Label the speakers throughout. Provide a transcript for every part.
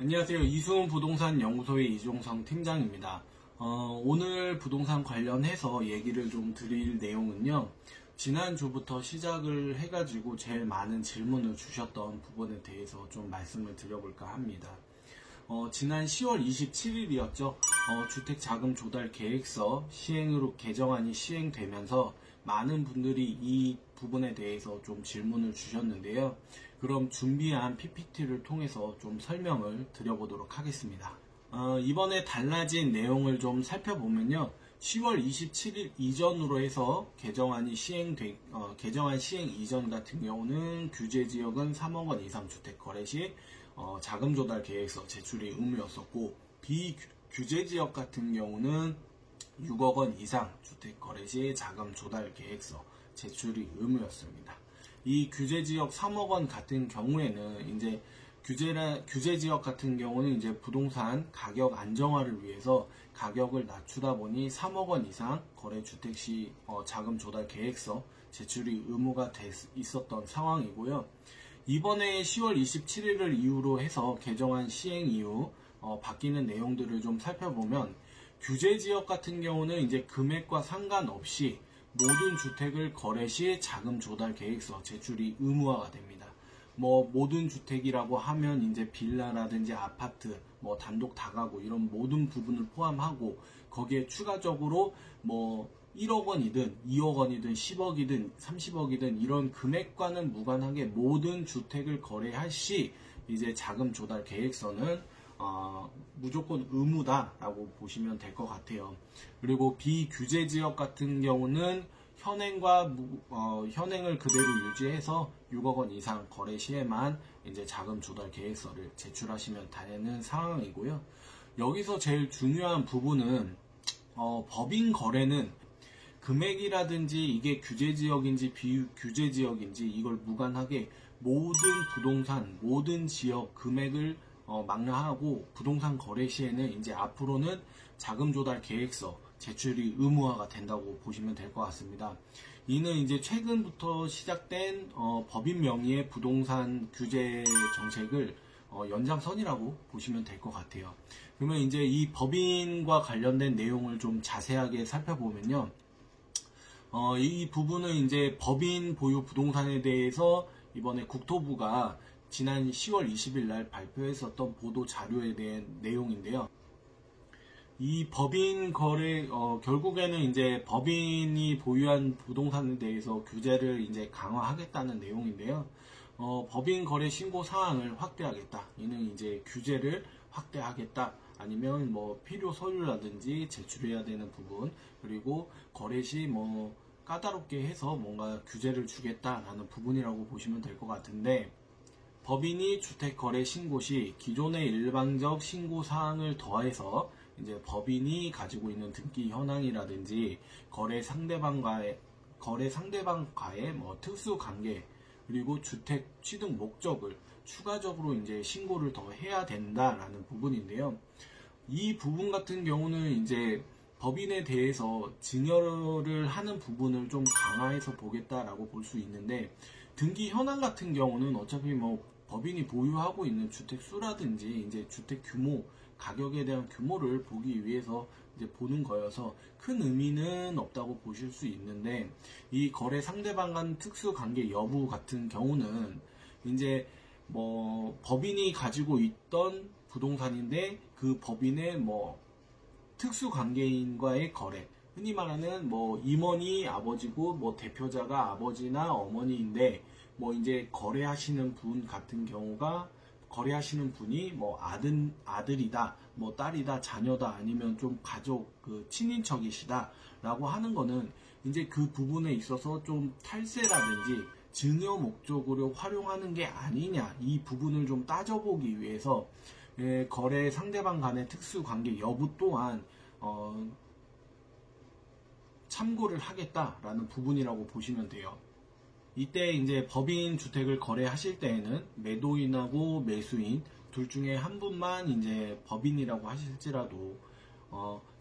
Speaker 1: 안녕하세요. 이수훈 부동산 연구소의 이종성 팀장입니다. 오늘 부동산 관련해서 얘기를 좀 드릴 내용은요. 지난주부터 시작을 해가지고 제일 많은 질문을 주셨던 부분에 대해서 좀 말씀을 드려볼까 합니다. 지난 10월 27일이었죠. 주택자금 조달 계획서 시행으로 개정안이 시행되면서 많은 분들이 이 부분에 대해서 좀 질문을 주셨는데요. 그럼 준비한 PPT를 통해서 좀 설명을 드려보도록 하겠습니다. 이번에 달라진 내용을 좀 살펴보면요. 10월 27일 이전으로 해서 개정안 시행 이전 같은 경우는 규제지역은 3억 원 이상 주택 거래 시 자금 조달 계획서 제출이 의무였었고, 비규제지역 같은 경우는 6억 원 이상 주택 거래 시 자금 조달 계획서 제출이 의무였습니다. 이 규제지역 3억 원 같은 경우에는 이제 규제지역 같은 경우는 이제 부동산 가격 안정화를 위해서 가격을 낮추다 보니 3억 원 이상 거래 주택 시 자금 조달 계획서 제출이 의무가 있었던 상황이고요. 이번에 10월 27일을 이후로 해서 개정안 시행 이후 바뀌는 내용들을 좀 살펴보면, 규제지역 같은 경우는 이제 금액과 상관없이 모든 주택을 거래 시 자금 조달 계획서 제출이 의무화가 됩니다. 모든 주택이라고 하면 이제 빌라라든지 아파트, 단독 다가구 이런 모든 부분을 포함하고, 거기에 추가적으로 1억 원이든 2억 원이든 10억이든 30억이든 이런 금액과는 무관하게 모든 주택을 거래할 시 이제 자금 조달 계획서는 무조건 의무다라고 보시면 될 것 같아요. 그리고 비규제지역 같은 경우는 현행을 그대로 유지해서 6억 원 이상 거래 시에만 이제 자금 조달 계획서를 제출하시면 되는 상황이고요. 여기서 제일 중요한 부분은 법인 거래는 금액이라든지 이게 규제지역인지 비규제지역인지 이걸 무관하게 모든 부동산, 모든 지역 금액을 망라하고, 부동산 거래 시에는 이제 앞으로는 자금 조달 계획서 제출이 의무화가 된다고 보시면 될 것 같습니다. 이는 이제 최근부터 시작된 법인 명의의 부동산 규제 정책을 연장선이라고 보시면 될 것 같아요. 그러면 이제 이 법인과 관련된 내용을 좀 자세하게 살펴보면요. 이 부분은 이제 법인 보유 부동산에 대해서 이번에 국토부가 지난 10월 20일 날 발표했었던 보도 자료에 대한 내용인데요. 이 법인 거래, 결국에는 이제 법인이 보유한 부동산에 대해서 규제를 이제 강화하겠다는 내용인데요. 법인 거래 신고 사항을 확대하겠다. 이는 이제 규제를 확대하겠다. 아니면 필요 서류라든지 제출해야 되는 부분, 그리고 거래 시 까다롭게 해서 뭔가 규제를 주겠다라는 부분이라고 보시면 될 것 같은데, 법인이 주택 거래 신고 시 기존의 일반적 신고 사항을 더해서 이제 법인이 가지고 있는 등기 현황이라든지 거래 상대방과의 특수 관계, 그리고 주택 취득 목적을 추가적으로 이제 신고를 더 해야 된다라는 부분인데요. 이 부분 같은 경우는 이제 법인에 대해서 증여를 하는 부분을 좀 강화해서 보겠다라고 볼 수 있는데, 등기 현황 같은 경우는 어차피 법인이 보유하고 있는 주택 수라든지 이제 주택 규모, 가격에 대한 규모를 보기 위해서 이제 보는 거여서 큰 의미는 없다고 보실 수 있는데, 이 거래 상대방 간 특수 관계 여부 같은 경우는 이제 법인이 가지고 있던 부동산인데 그 법인의 특수 관계인과의 거래, 흔히 말하는 임원이 아버지고 대표자가 아버지나 어머니인데 이제 거래하시는 분 같은 경우가, 거래하시는 분이 아들이다, 딸이다, 자녀다, 아니면 좀 가족 친인척이시다 라고 하는 거는 이제 그 부분에 있어서 좀 탈세라든지 증여 목적으로 활용하는 게 아니냐, 이 부분을 좀 따져보기 위해서 거래 상대방 간의 특수 관계 여부 또한 참고를 하겠다라는 부분이라고 보시면 돼요. 이때 이제 법인 주택을 거래하실 때에는 매도인하고 매수인 둘 중에 한 분만 이제 법인이라고 하실지라도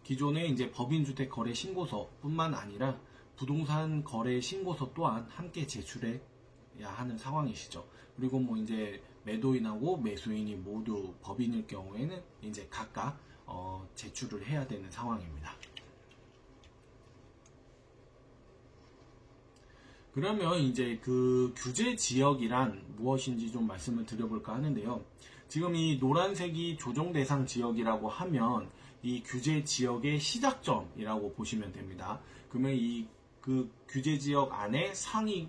Speaker 1: 기존의 이제 법인 주택 거래 신고서 뿐만 아니라 부동산 거래 신고서 또한 함께 제출해야 하는 상황이시죠. 그리고 이제 매도인하고 매수인이 모두 법인일 경우에는 이제 각각 제출을 해야 되는 상황입니다. 그러면 이제 그 규제 지역이란 무엇인지 좀 말씀을 드려볼까 하는데요. 지금 이 노란색이 조정 대상 지역이라고 하면 이 규제 지역의 시작점이라고 보시면 됩니다. 그러면 그 규제 지역 안에 상위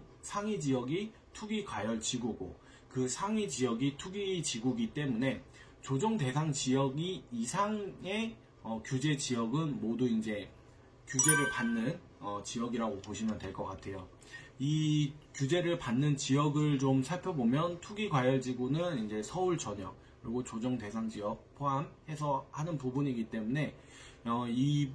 Speaker 1: 지역이 투기 과열 지구고 그 상위 지역이 투기 지구이기 때문에 조정 대상 지역이 이상의 규제 지역은 모두 이제 규제를 받는 지역이라고 보시면 될 것 같아요. 이 규제를 받는 지역을 좀 살펴보면 투기 과열 지구는 이제 서울 전역 그리고 조정 대상 지역 포함해서 하는 부분이기 때문에 이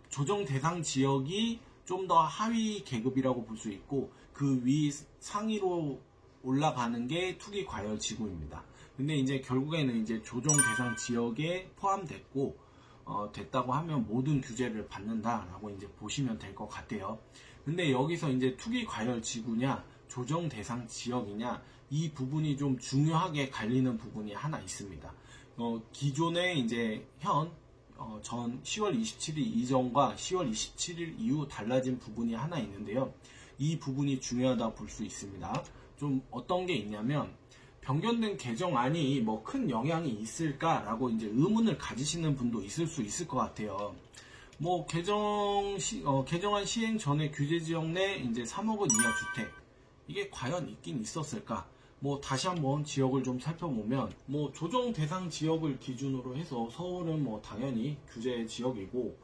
Speaker 1: 조정 대상 지역이 좀 더 하위 계급이라고 볼 수 있고 그 위 상위로 올라가는 게 투기 과열 지구입니다. 근데 이제 결국에는 이제 조정 대상 지역에 포함됐고 됐다고 하면 모든 규제를 받는다라고 이제 보시면 될 것 같아요. 근데 여기서 이제 투기 과열 지구냐 조정 대상 지역이냐 이 부분이 좀 중요하게 갈리는 부분이 하나 있습니다. 기존에 이제 전 10월 27일 이전과 10월 27일 이후 달라진 부분이 하나 있는데요. 이 부분이 중요하다 볼 수 있습니다. 좀 어떤 게 있냐면 변경된 개정안이 뭐 큰 영향이 있을까라고 이제 의문을 가지시는 분도 있을 수 있을 것 같아요. 뭐 개정안 시행 전에 규제 지역 내 이제 3억 원 이하 주택 이게 과연 있긴 있었을까? 뭐 다시 한번 지역을 좀 살펴보면 뭐 조정 대상 지역을 기준으로 해서 서울은 뭐 당연히 규제 지역이고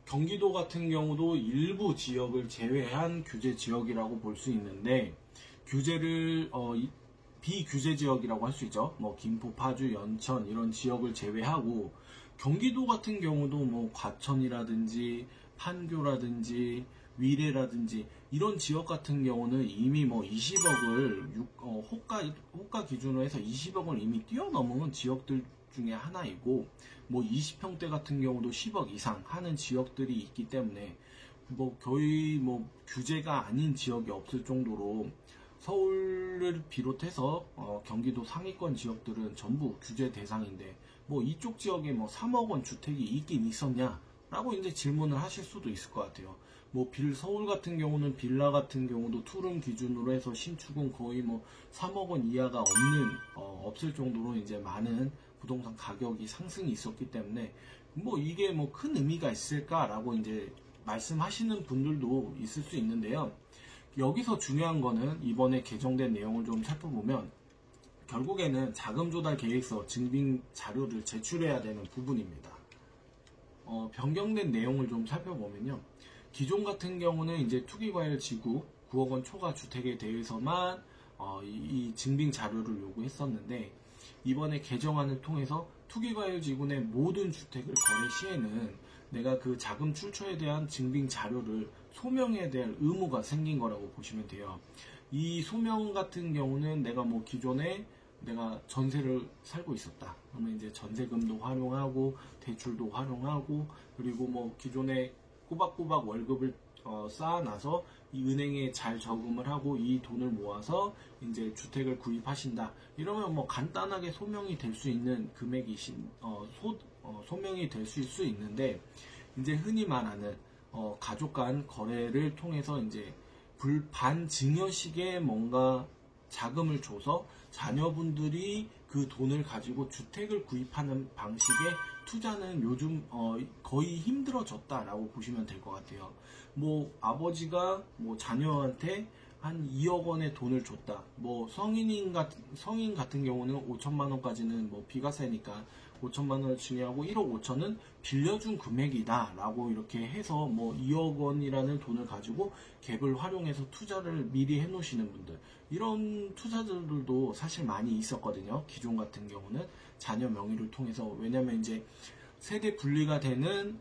Speaker 1: 경기도 같은 경우도 일부 지역을 제외한 규제 지역이라고 볼 수 있는데 규제를 비규제 지역이라고 할 수 있죠. 뭐 김포, 파주, 연천 이런 지역을 제외하고 경기도 같은 경우도 뭐 과천이라든지 판교라든지 위례라든지 이런 지역 같은 경우는 이미 뭐 20억을 호가 기준으로 해서 20억을 이미 뛰어넘은 지역들 중에 하나이고 뭐 20평대 같은 경우도 10억 이상 하는 지역들이 있기 때문에 뭐 거의 뭐 규제가 아닌 지역이 없을 정도로 서울을 비롯해서 경기도 상위권 지역들은 전부 규제 대상인데 뭐 이쪽 지역에 뭐 3억 원 주택이 있긴 있었냐라고 이제 질문을 하실 수도 있을 것 같아요. 뭐 서울 같은 경우는 빌라 같은 경우도 투룸 기준으로 해서 신축은 거의 뭐 3억 원 이하가 없을 정도로 이제 많은 부동산 가격이 상승이 있었기 때문에 뭐 이게 뭐 큰 의미가 있을까라고 이제 말씀하시는 분들도 있을 수 있는데요. 여기서 중요한 거는 이번에 개정된 내용을 좀 살펴보면 결국에는 자금 조달 계획서 증빙 자료를 제출해야 되는 부분입니다. 변경된 내용을 좀 살펴보면요. 기존 같은 경우는 이제 투기과열 지구 9억 원 초과 주택에 대해서만 이 증빙 자료를 요구했었는데 이번에 개정안을 통해서 투기과열 지구 내 모든 주택을 거래 시에는 내가 그 자금 출처에 대한 증빙 자료를 소명해야 될 의무가 생긴 거라고 보시면 돼요. 이 소명 같은 경우는 내가 뭐 기존에 내가 전세를 살고 있었다. 그러면 이제 전세금도 활용하고 대출도 활용하고 그리고 뭐 기존에 꼬박꼬박 월급을 쌓아놔서 이 은행에 잘 저금을 하고 이 돈을 모아서 이제 주택을 구입하신다. 이러면 뭐 간단하게 소명이 될 수 있는 금액이 소명이 될 수 있는데 이제 흔히 말하는 가족 간 거래를 통해서 이제 반증여식의 뭔가 자금을 줘서 자녀분들이 그 돈을 가지고 주택을 구입하는 방식의 투자는 요즘 거의 힘들어졌다라고 보시면 될 것 같아요. 뭐 아버지가 뭐 자녀한테 한 2억 원의 돈을 줬다. 뭐 성인 같은 경우는 5천만 원까지는 뭐 비과세니까 5천만 원을 증여하고 1억 5천은 빌려준 금액이다 라고 이렇게 해서 뭐 2억 원이라는 돈을 가지고 갭을 활용해서 투자를 미리 해 놓으시는 분들, 이런 투자자들도 사실 많이 있었거든요. 기존 같은 경우는 자녀 명의를 통해서. 왜냐면 이제 세대 분리가 되는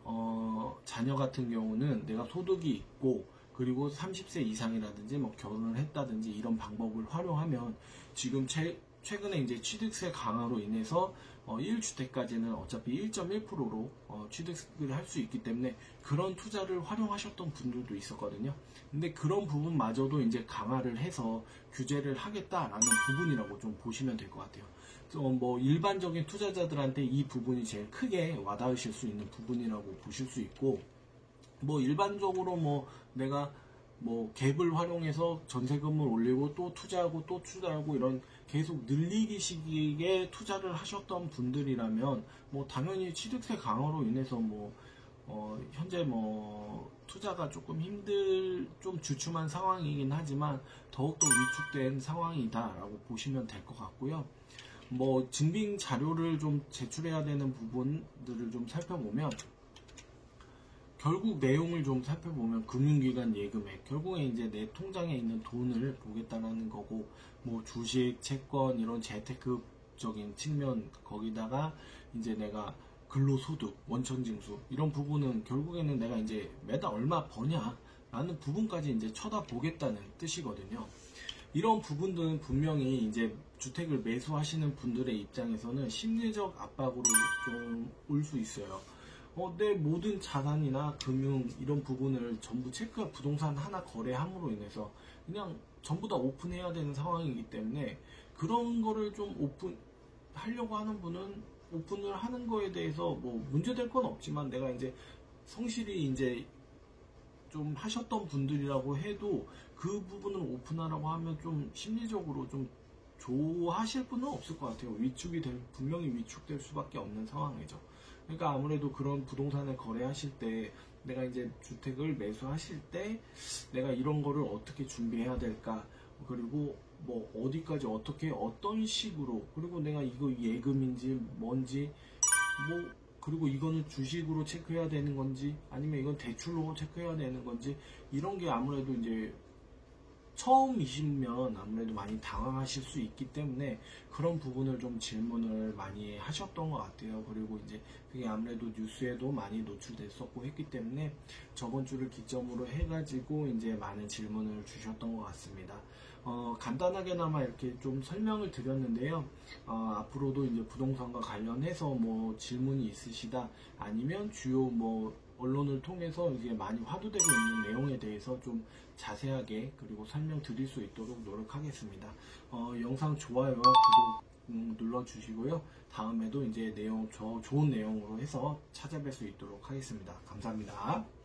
Speaker 1: 자녀 같은 경우는 내가 소득이 있고 그리고 30세 이상이라든지 뭐 결혼을 했다든지 이런 방법을 활용하면 지금 최근에 이제 취득세 강화로 인해서 1주택까지는 어차피 1.1%로 취득을 할 수 있기 때문에 그런 투자를 활용하셨던 분들도 있었거든요. 근데 그런 부분마저도 이제 강화를 해서 규제를 하겠다라는 부분이라고 좀 보시면 될 것 같아요. 뭐 일반적인 투자자들한테 이 부분이 제일 크게 와닿으실 수 있는 부분이라고 보실 수 있고, 뭐 일반적으로 뭐 내가 뭐 갭을 활용해서 전세금을 올리고 또 투자하고 이런 계속 늘리기식의 투자를 하셨던 분들이라면 뭐 당연히 취득세 강화로 인해서 뭐 현재 뭐 투자가 조금 좀 주춤한 상황이긴 하지만 더욱더 위축된 상황이다라고 보시면 될 것 같고요. 뭐 증빙 자료를 좀 제출해야 되는 부분들을 좀 살펴보면, 결국 내용을 좀 살펴보면 금융기관 예금액, 결국에 이제 내 통장에 있는 돈을 보겠다라는 거고, 뭐 주식, 채권 이런 재테크적인 측면, 거기다가 이제 내가 근로소득, 원천징수 이런 부분은 결국에는 내가 이제 매달 얼마 버냐라는 부분까지 이제 쳐다보겠다는 뜻이거든요. 이런 부분들은 분명히 이제 주택을 매수하시는 분들의 입장에서는 심리적 압박으로 좀 올 수 있어요. 내 모든 자산이나 금융 이런 부분을 전부 부동산 하나 거래함으로 인해서 그냥 전부 다 오픈해야 되는 상황이기 때문에, 그런 거를 좀 오픈하려고 하는 분은 오픈을 하는 거에 대해서 뭐 문제될 건 없지만, 내가 이제 성실히 이제 좀 하셨던 분들이라고 해도 그 부분을 오픈하라고 하면 좀 심리적으로 좀 좋아하실 분은 없을 것 같아요. 분명히 위축될 수밖에 없는 상황이죠. 그러니까 아무래도 그런 부동산을 거래하실 때, 내가 이제 주택을 매수하실 때 내가 이런 거를 어떻게 준비해야 될까, 그리고 뭐 어디까지 어떻게 어떤 식으로, 그리고 내가 이거 예금인지 뭔지, 뭐 그리고 이거는 주식으로 체크해야 되는 건지 아니면 이건 대출로 체크해야 되는 건지, 이런 게 아무래도 이제 처음이시면 아무래도 많이 당황하실 수 있기 때문에 그런 부분을 좀 질문을 많이 하셨던 것 같아요. 그리고 이제 그게 아무래도 뉴스에도 많이 노출됐었고 했기 때문에 저번 주를 기점으로 해가지고 이제 많은 질문을 주셨던 것 같습니다. 간단하게나마 이렇게 좀 설명을 드렸는데요. 앞으로도 이제 부동산과 관련해서 뭐 질문이 있으시다, 아니면 주요 뭐 언론을 통해서 이제 많이 화두되고 있는 내용에 대해서 좀 자세하게 그리고 설명드릴 수 있도록 노력하겠습니다. 영상 좋아요와 구독 눌러주시고요. 다음에도 이제 좋은 내용으로 해서 찾아뵐 수 있도록 하겠습니다. 감사합니다.